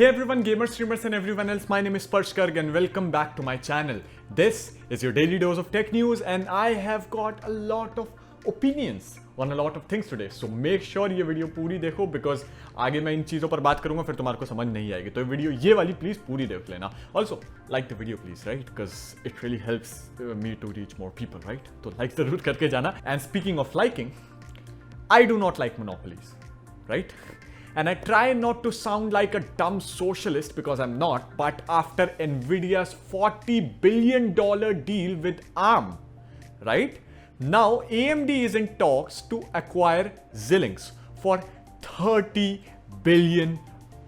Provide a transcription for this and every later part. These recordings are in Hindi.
Hey everyone, gamers, streamers and everyone else, my name is Sparsh Garg and welcome back to my channel. This is your daily dose of tech news and I have got a lot of opinions on a lot of things today. So make sure ये वीडियो पूरी देखो because आगे मैं इन चीज़ों पर बात करूंगा फिर तुम्हारे को समझ नहीं आएगी. तो वीडियो ये वाली प्लीज पूरी देख लेना. Also like the video please, right? Because it really helps me to reach more people, right? तो like जरूर करके जाना. And speaking of liking, I do not like monopolies, right? And I try not to sound like a dumb socialist because I'm not, but after Nvidia's $40 billion deal with ARM, right? Now AMD is in talks to acquire Xilinx for $30 billion.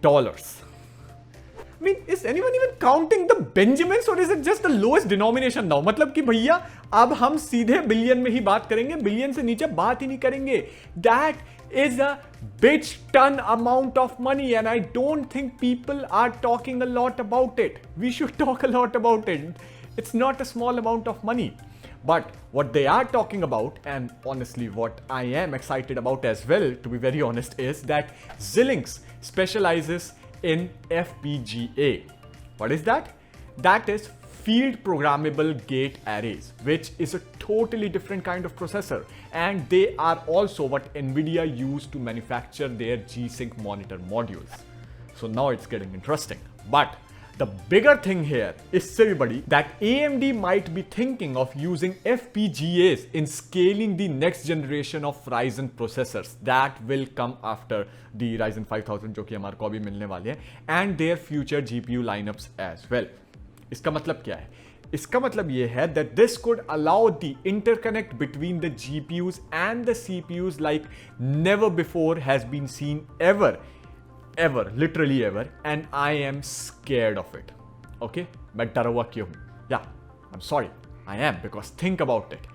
I mean, is anyone even counting the Benjamins or is it just the lowest denomination now? मतलब कि भैया अब हम सीधे बिलियन में ही बात करेंगे, बिलियन से नीचे बात ही नहीं करेंगे. That is a bitch ton amount of money and I don't think people are talking a lot about it. We should talk a lot about it. It's not a small amount of money. But what they are talking about, and honestly what I am excited about as well, to be very honest, is that Xilinx specializes in FPGA. What is that? That is field programmable gate arrays, which is a totally different kind of processor, and they are also what Nvidia used to manufacture their G-Sync monitor modules. So now it's getting interesting. But the bigger thing here is everybody that AMD might be thinking of using FPGAs in scaling the next generation of Ryzen processors that will come after the Ryzen 5000 जो कि हमारे को अभी मिलने वाले हैं, and their future GPU lineups as well. इसका मतलब क्या है? इसका मतलब ये है that this could allow the interconnect between the GPUs and the CPUs like never before has been seen ever, literally ever, and I am scared of it. Okay? मैं डरा हुआ क्यों हूँ? Yeah, I'm sorry, I am, because think about it.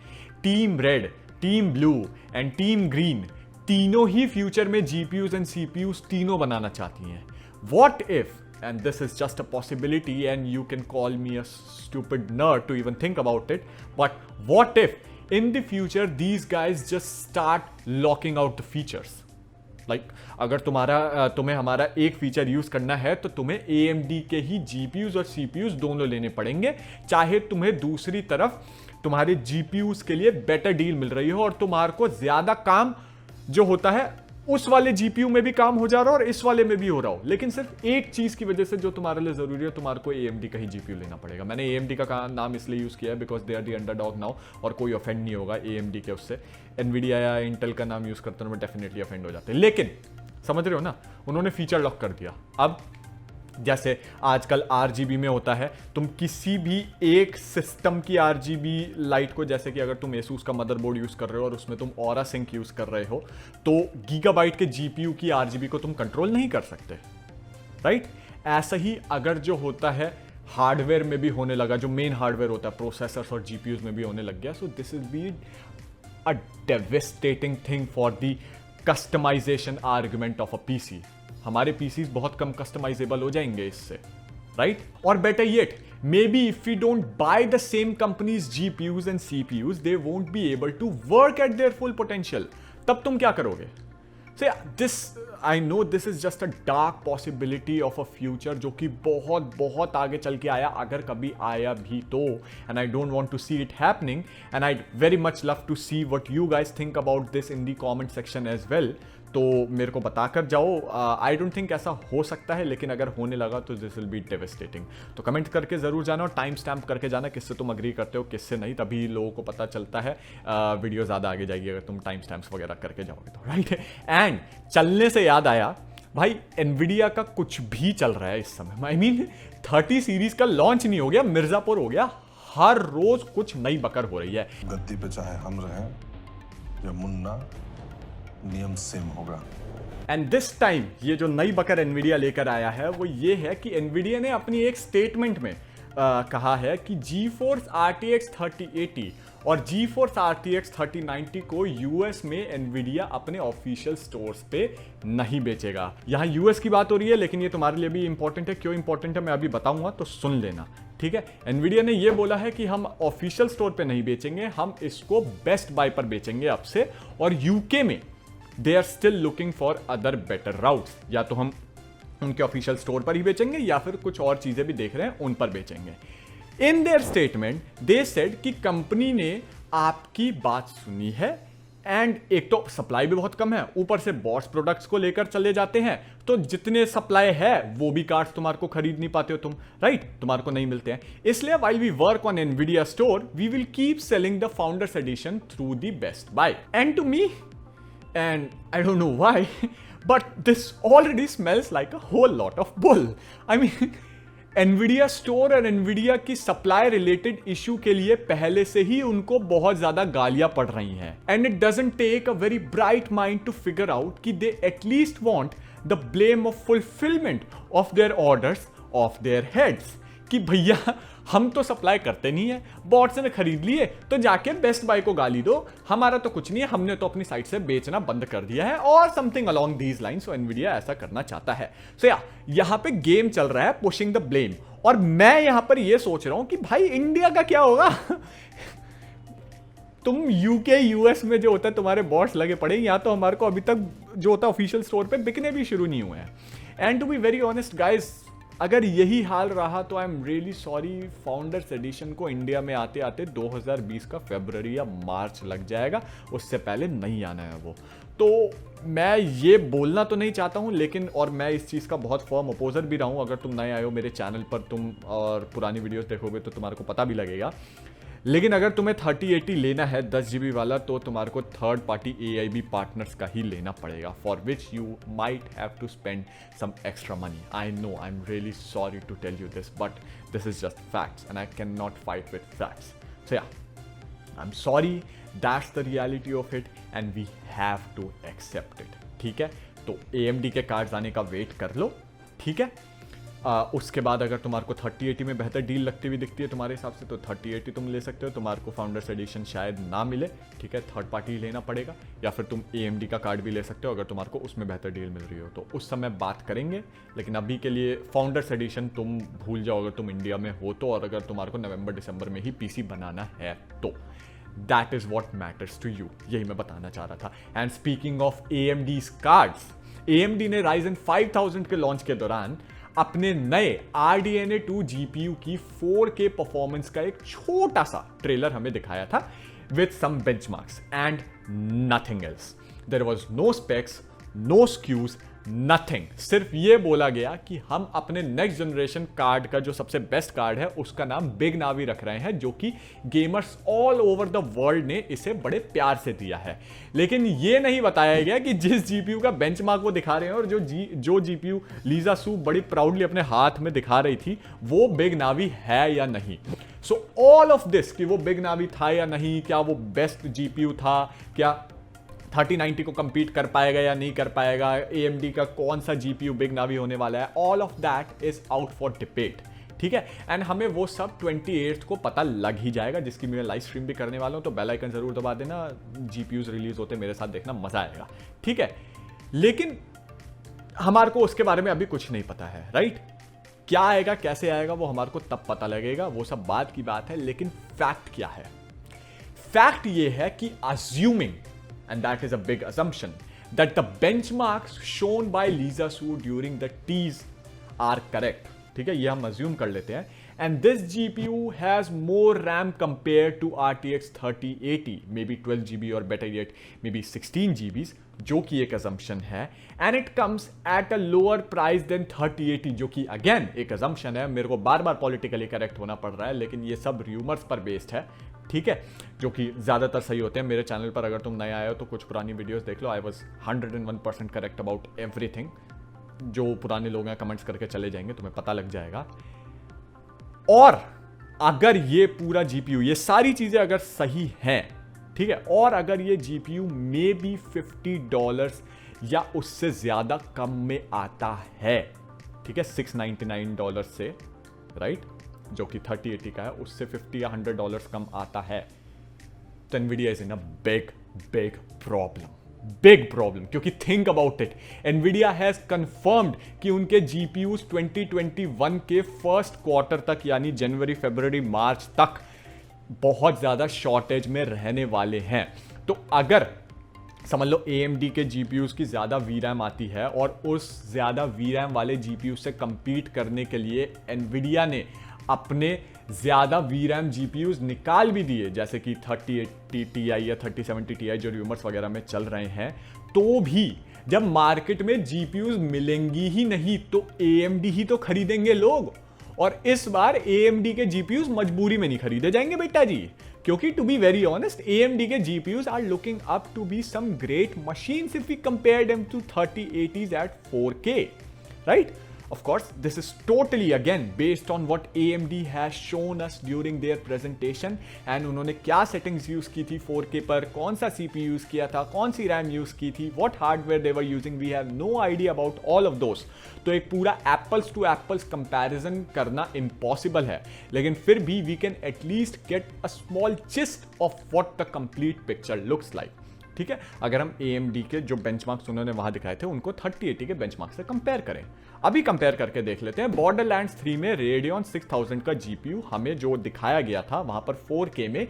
Team Red, Team Blue and Team Green तीनों ही फ्यूचर में GPUs and CPUs तीनों बनाना चाहती हैं. What if, and this is just a possibility and you can call me a stupid nerd to even think about it, but what if in the future these guys just start locking out the features? Like अगर तुम्हें हमारा एक फीचर यूज करना है तो तुम्हें AMD के ही GPUs और CPUs दोनों लेने पड़ेंगे, चाहे तुम्हें दूसरी तरफ तुम्हारे GPUs के लिए बेटर डील मिल रही हो और तुम्हारे को ज्यादा काम जो होता है उस वाले GPU में भी काम हो जा रहा हो और इस वाले में भी हो रहा हो, लेकिन सिर्फ एक चीज की वजह से जो तुम्हारे लिए जरूरी है, तुम्हारे को AMD का ही GPU लेना पड़ेगा. मैंने AMD का नाम इसलिए यूज किया है because they are the underdog now, और कोई ऑफेंड नहीं होगा AMD के उससे. Nvidia या इंटेल का नाम यूज करते हैं डेफिनेटली ऑफेंड हो जाते हैं, लेकिन समझ रहे हो ना, उन्होंने फीचर लॉक कर दिया. अब जैसे आजकल RGB में होता है, तुम किसी भी एक सिस्टम की RGB लाइट को, जैसे कि अगर तुम Asus का मदरबोर्ड यूज कर रहे हो और उसमें तुम Aura Sync यूज कर रहे हो, तो गीगाबाइट के GPU की RGB को तुम कंट्रोल नहीं कर सकते, राइट? ऐसा ही अगर जो होता है हार्डवेयर में भी होने लगा, जो मेन हार्डवेयर होता है प्रोसेसर्स और GPUs में भी होने लग गया. So this is be a devastating thing for the customization argument of a PC. हमारे PCs बहुत कम कस्टमाइजेबल हो जाएंगे इससे, राइट? और better yet, maybe if we don't buy the same companies GPUs and CPUs, they won't be able to work at their full potential. तब तुम क्या करोगे? So this, I know this is just a dark possibility of a future जो कि बहुत बहुत आगे चल के आया, अगर कभी आया भी तो, and I don't want to see it happening, and I'd very much love to see what you guys think about this in the comment section as well. तो मेरे को बता कर जाओ. आई डोंट थिंक ऐसा हो सकता है, लेकिन अगर होने लगा तो दिस विल बी डेविस्टेटिंग. तो कमेंट करके जरूर जाना और टाइम स्टैम्प करके जाना किससे तुम अग्री करते हो, किससे नहीं, तभी लोगों को पता चलता है. वीडियो ज़्यादा आगे जाएगी अगर तुम टाइम स्टैम्प्स वगैरह करके जाओगे तो, राइट? एंड चलने से याद आया भाई, Nvidia का कुछ भी चल रहा है इस समय. आई मीन 30 सीरीज का लॉन्च नहीं हो गया, मिर्जापुर हो गया. हर रोज कुछ नई बकर हो रही है. गद्दी पे चाहे हम रहें या मुन्ना, नियम सेम होगा. एंड दिस टाइम ये जो नई बकर Nvidia लेकर आया है वो ये है कि Nvidia ने अपनी एक स्टेटमेंट में कहा है कि GeForce RTX 3080 और GeForce RTX 3090 को यूएस में Nvidia अपने ऑफिशियल स्टोर्स पे नहीं बेचेगा. यहाँ यूएस की बात हो रही है, लेकिन ये तुम्हारे लिए भी इंपॉर्टेंट है. क्यों इंपॉर्टेंट है मैं अभी बताऊंगा, तो सुन लेना, ठीक है? Nvidia ने ये बोला है कि हम ऑफिशियल स्टोर पे नहीं बेचेंगे, हम इसको बेस्ट बाय पर बेचेंगे अब से, और यूके में they are still looking for other better routes. या तो हम उनके ऑफिशियल स्टोर पर ही बेचेंगे या फिर कुछ और चीजें भी देख रहे हैं उन पर बेचेंगे। In their statement they said कि कंपनी ने आपकी बात सुनी है एंड एक तो सप्लाई भी बहुत कम है, ऊपर से बॉस प्रोडक्ट्स को लेकर चले जाते हैं, तो जितने सप्लाई है वो भी कार्ड्स तुम्हारे को खरीद नहीं पाते हो तुम, राइट? तुम्हारे को नहीं मिलते हैं। इसलिए while we work on Nvidia store we will keep selling the founders edition through the Best Buy. And to me, and I don't know why, but this already smells like a whole lot of bull. I mean, Nvidia Store और Nvidia की सप्लाई रिलेटेड इशू के लिए पहले से ही उनको बहुत ज्यादा गालियां पड़ रही हैं, and it doesn't take a very bright mind to figure out कि they at least want the blame of fulfilment of their orders of their heads, कि भैया हम तो सप्लाई करते नहीं है, बॉट्स ने खरीद लिए तो जाके बेस्ट बाय को गाली दो, हमारा तो कुछ नहीं है, हमने तो अपनी साइट से बेचना बंद कर दिया है, और something along these lines. So Nvidia ऐसा करना चाहता है। सो या यहां पे गेम चल रहा है पुशिंग द ब्लेम, और मैं यहां पर यह सोच रहा हूं कि भाई इंडिया का क्या होगा? तुम यूके यूएस में जो होता है तुम्हारे बॉट्स लगे पड़े, यहां तो हमारे को अभी तक जो होता है ऑफिशियल स्टोर पे बिकने भी शुरू नहीं हुए हैं। And to be very honest guys, अगर यही हाल रहा तो I am really sorry, founders edition को इंडिया में आते आते 2020 का फरवरी या मार्च लग जाएगा, उससे पहले नहीं आना है वो। तो मैं ये बोलना तो नहीं चाहता हूँ, लेकिन और मैं इस चीज़ का बहुत फर्म अपोजर भी रहा हूँ। अगर तुम नए आए हो मेरे चैनल पर, तुम और पुरानी वीडियोस देखोगे तो तुम्हारे को पता भी लगेगा। लेकिन अगर तुम्हें 3080 लेना है 10 GB वाला, तो तुम्हारे को थर्ड पार्टी AIB पार्टनर्स का ही लेना पड़ेगा, for which you might have to spend some extra money. I know, I am really sorry to tell you this, but this is just facts and I can not fight with facts. So yeah, I am sorry, that's the reality of it and we have to accept it. ठीक है, तो AMD के कार्ड्स आने का वेट कर लो, ठीक है? उसके बाद अगर तुम्हारे को 3080 में बेहतर डील लगती हुई दिखती है तुम्हारे हिसाब से, तो 3080 तुम ले सकते हो। तुम्हारे को फाउंडर्स एडिशन शायद ना मिले, ठीक है, थर्ड पार्टी लेना पड़ेगा, या फिर तुम AMD का कार्ड भी ले सकते हो अगर तुम्हारे को उसमें बेहतर डील मिल रही हो, तो उस समय बात करेंगे। लेकिन अभी के लिए फाउंडर्स एडिशन तुम भूल जाओ अगर तुम इंडिया में हो तो, और अगर तुम्हारे को नवंबर दिसंबर में ही PC बनाना है तो। That is what matters to you, यही मैं बताना चाह रहा था। And speaking of AMD's cards, AMD ने Ryzen 5000 के लॉन्च के दौरान अपने नए RDNA 2 GPU की 4K परफॉर्मेंस का एक छोटा सा ट्रेलर हमें दिखाया था with some benchmarks and nothing else. There was no specs, no SKUs, nothing. सिर्फ ये बोला गया कि हम अपने नेक्स्ट जनरेशन कार्ड का जो सबसे बेस्ट कार्ड है उसका नाम बिग नावी रख रहे हैं, जो कि gamers all over the world ने इसे बड़े प्यार से दिया है। लेकिन ये नहीं बताया गया कि जिस GPU का बेंचमार्क वो दिखा रहे हैं और जो GPU लीजा सू बड़ी प्राउडली अपने हाथ में दिखा रही थी, वो बिग नावी है या नहीं। सो ऑल ऑफ दिस, कि वो बिग नावी था या नहीं, क्या वो बेस्ट GPU था, क्या 3090 को compete कर पाएगा या नहीं कर पाएगा, AMD का कौन सा GPU बिग नावी होने वाला है, all of that is out for debate, ठीक है? एंड हमें वो सब 28 को पता लग ही जाएगा, जिसकी मैं लाइव स्ट्रीम भी करने वाला हूं, तो बेल आइकन जरूर दबा देना। GPUs रिलीज होते मेरे साथ देखना, मजा आएगा, ठीक है? लेकिन हमारे को उसके बारे में अभी कुछ नहीं पता है, राइट? क्या आएगा, कैसे आएगा, वो हमारे को तब पता लगेगा, वो सब बात की बात है। लेकिन फैक्ट क्या है? फैक्ट ये है कि assuming, and that is a big assumption, that the benchmarks shown by Lisa Su during the tease are correct. ठीक है, ये हम assume कर लेते हैं। And this GPU has more RAM compared to RTX 3080, maybe 12 GB or better yet, maybe 16 GB, जो कि एक assumption है। And it comes at a lower price than 3080, जो कि again एक assumption है। मेरे को बार बार politically correct होना पड़ रहा है, लेकिन ये सब rumors पर based है, ठीक है, जो कि ज़्यादातर सही होते हैं। मेरे चैनल पर अगर तुम नए आए हो तो कुछ पुरानी वीडियोस देख लो, I was 101% correct about everything. जो पुराने लोग हैं कमेंट्स करके चले जाएंगे, तुम्हें पता लग जाएगा। और अगर ये पूरा GPU, ये सारी चीज़ें अगर सही हैं, ठीक है, और अगर ये GPU मे बी $50 या उससे ज़्यादा कम में आता है, ठीक है, $699 से, राइट, जो कि 3080 का है, उससे $50 या $100 कम आता है, तो Nvidia is in a big problem. क्योंकि think about it, Nvidia has confirmed कि उनके GPUs 2021 के फर्स्ट क्वार्टर तक, यानी जनवरी, फरवरी, मार्च तक बहुत ज्यादा शॉर्टेज में रहने वाले हैं। तो अगर समझ लो AMD के GPUs की ज़्यादा VRAM आती है और उस ज़्यादा VRAM वाले GPU से compete करने के लिए NVIDIA ने अपने ज़्यादा VRAM GPUs निकाल भी दिए, जैसे कि 3080 Ti या 3070 Ti जो रूमर्स वगैरह में चल रहे हैं। तो भी जब मार्केट में GPUs मिलेंगी ही नहीं तो AMD ही तो खरीदेंगे लोग, और इस बार AMD के GPUs मजबूरी में नहीं खरीदे जाएंगे बेटा जी, क्योंकि to be very honest AMD के GPUs are looking up to be some great machines if we compare them to 3080s at 4K, right? Of course, this is totally again based on what AMD has shown us during their presentation, and उन्होंने क्या settings use की थी 4K पर, कौन सा CPU यूज किया था, कौन सी RAM यूज की थी, what hardware they were using, we have no idea about all of those. तो एक पूरा apples to apples comparison करना impossible है, लेकिन फिर भी we can at least get a small gist of what the complete picture looks like. ठीक है, अगर हम AMD के जो बेंचमार्क्स उन्होंने वहां दिखाए थे उनको 3080 के बेंचमार्क से कंपेयर करें, अभी कंपेयर करके देख लेते हैं। बॉर्डरलैंड्स 3 में Radeon 6000 का GPU हमें जो दिखाया गया था वहां पर 4K में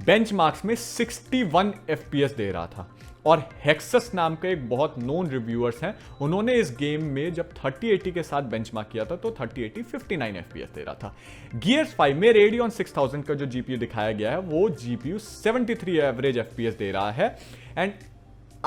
बेंचमार्क्स में 61 FPS दे रहा था, और हेक्सस नाम के एक बहुत नोन रिव्यूअर्स हैं, उन्होंने इस गेम में जब 3080 के साथ बेंचमार्क किया था तो 3080 59 FPS दे रहा था। Gears 5 में Radeon 6000 का जो GPU दिखाया गया है वो GPU 73 एवरेज FPS दे रहा है, एंड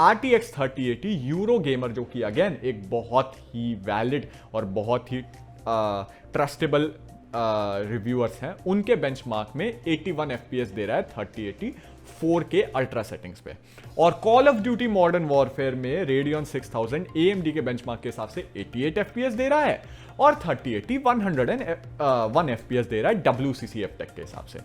RTX 3080 यूरो गेमर जो कि अगेन एक बहुत ही वैलिड और बहुत ही ट्रस्टेबल रिव्यूअर्स हैं, उनके बेंचमार्क में 81 FPS दे रहा है 3080 4K अल्ट्रा सेटिंग्स पे। और call of duty modern warfare में Radeon 6000 AMD के बेंचमार्क के हिसाब से 88 FPS दे रहा है, और 3080 101 FPS दे रहा है WCCF टेक के हिसाब से।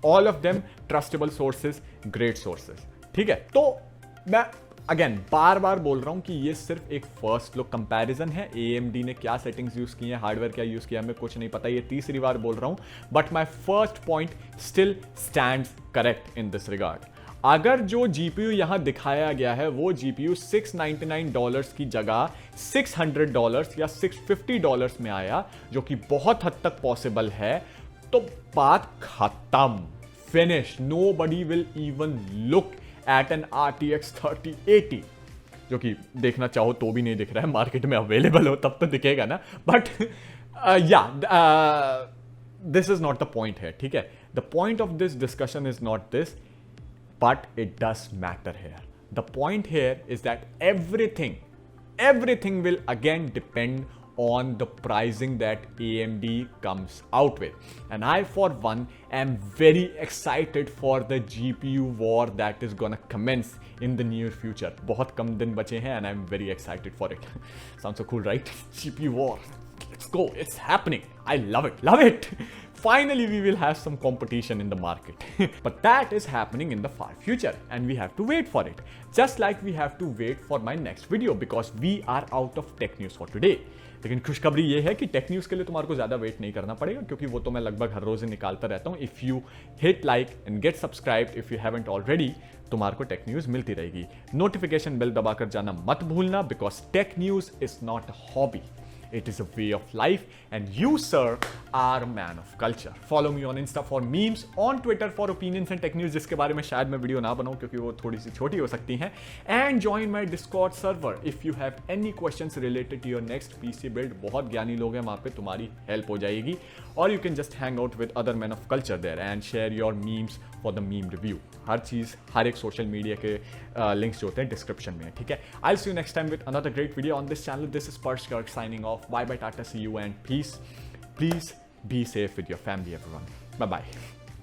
All of them trustable sources, great sources, ठीक है। तो मैं अगेन बार बार बोल रहा हूं कि ये सिर्फ एक फर्स्ट लुक कंपैरिजन है। AMD ने क्या सेटिंग्स यूज की हैं, हार्डवेयर क्या यूज किया, हमें कुछ नहीं पता, ये तीसरी बार बोल रहा हूं, but my first point still stands correct in this regard. अगर जो GPU यहां दिखाया गया है वो GPU $699 की जगह $600 या $650 में आया, जो कि बहुत हद तक पॉसिबल है, तो बात खत्म, finish. Nobody will even look at an RTX 3080, जो कि देखना चाहो तो भी नहीं दिख रहा है, मार्केट में अवेलेबल हो तब तो दिखेगा ना, but this is not the point है, ठीक है। The point of this discussion is not this, but it does matter here. The point here is that everything will again depend on the pricing that AMD comes out with. And I, for one, am very excited for the GPU war that is gonna commence in the near future. बहुत कम दिन बचे हैं and I'm very excited for it. Sounds so cool, right? GPU war. Let's go. It's happening. I love it. Love it. Finally, we will have some competition in the market. But that is happening in the far future and we have to wait for it. Just like we have to wait for my next video because we are out of tech news for today. लेकिन खुशखबरी ये है कि टेक न्यूज़ के लिए तुम्हारे को ज़्यादा वेट नहीं करना पड़ेगा, क्योंकि वो तो मैं लगभग हर रोज़ निकालता रहता हूँ। If you hit like and get subscribed if you haven't already, तुम्हारे को टेक न्यूज़ मिलती रहेगी। नोटिफिकेशन बेल दबाकर जाना मत भूलना, because tech news is not a hobby. It is a way of life and you, sir, are a man of culture. Follow me on Insta for memes, on Twitter for opinions and tech news, जिसके बारे में शायद मैं वीडियो ना बनाऊं क्योंकि वो थोड़ी सी छोटी हो सकती हैं. And join my Discord server if you have any questions related to your next PC build. बहुत ज्ञानी लोग हैं वहाँ पे, तुम्हारी हेल्प हो जाएगी. Or you can just hang out with other men of culture there and share your memes for the meme review. हर चीज़, हर एक सोशल मीडिया के लिंक्स जो होते हैं डिस्क्रिप्शन में है, ठीक है. I'll see you next time with another great video on this channel. This is Parsh Garg signing off. Bye bye, Tata, see you and peace. Please be safe with your family, everyone. Bye bye.